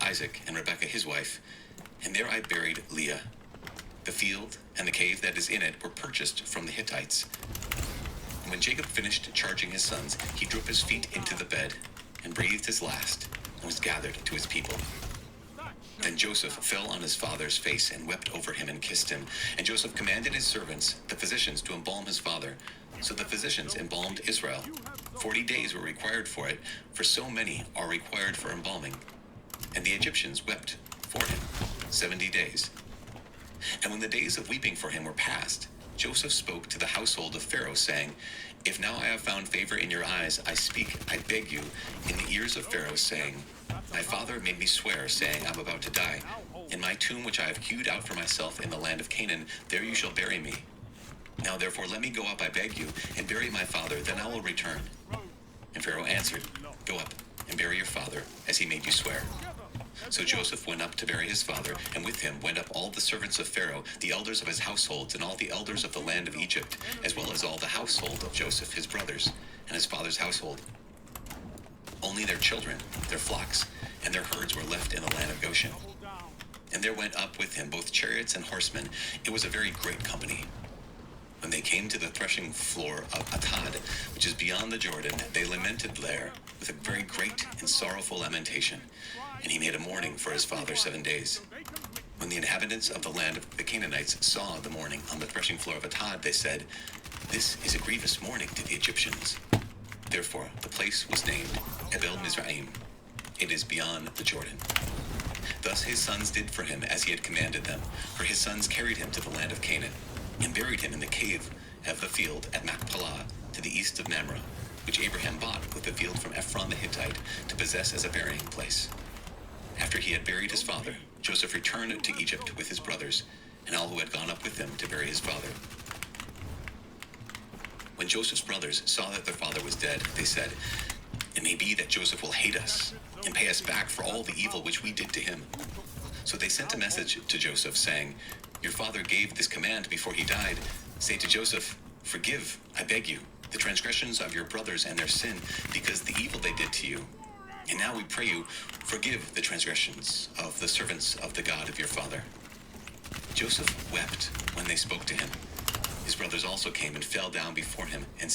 Isaac and Rebekah his wife, and there I buried Leah. The field and the cave that is in it were purchased from the Hittites. And when Jacob finished charging his sons, he drew up his feet into the bed, and breathed his last, and was gathered to his people. Then Joseph fell on his father's face and wept over him and kissed him. And Joseph commanded his servants, the physicians, to embalm his father. So the physicians embalmed Israel. 40 days were required for it, for so many are required for embalming. And the Egyptians wept for him 70 days. And when the days of weeping for him were past, Joseph spoke to the household of Pharaoh, saying, If now I have found favor in your eyes, I speak, I beg you, in the ears of Pharaoh, saying, My father made me swear, saying, I'm about to die. In my tomb which I have hewed out for myself in the land of Canaan, there you shall bury me. Now therefore let me go up, I beg you, and bury my father, then I will return. And Pharaoh answered, Go up, and bury your father, as he made you swear. So Joseph went up to bury his father, and with him went up all the servants of Pharaoh, the elders of his households, and all the elders of the land of Egypt, as well as all the household of Joseph his brothers, and his father's household. Only their children, their flocks, and their herds were left in the land of Goshen. And there went up with him both chariots and horsemen. It was a very great company. When they came to the threshing floor of Atad, which is beyond the Jordan, they lamented there with a very great and sorrowful lamentation. And he made a mourning for his father 7 days. When the inhabitants of the land of the Canaanites saw the mourning on the threshing floor of Atad, they said, This is a grievous mourning to the Egyptians. Therefore the place was named Abel Mizraim. It is beyond the Jordan. Thus his sons did for him as he had commanded them, for his sons carried him to the land of Canaan, and buried him in the cave of the field at Machpelah, to the east of Mamre, which Abraham bought with the field from Ephron the Hittite to possess as a burying place. After he had buried his father, Joseph returned to Egypt with his brothers, and all who had gone up with him to bury his father. When Joseph's brothers saw that their father was dead, they said, It may be that Joseph will hate us, and pay us back for all the evil which we did to him. So they sent a message to Joseph, saying, Your father gave this command before he died. Say to Joseph, Forgive, I beg you, the transgressions of your brothers and their sin, because the evil they did to you. And now we pray you, forgive the transgressions of the servants of the God of your father. Joseph wept when they spoke to him. His brothers also came and fell down before him and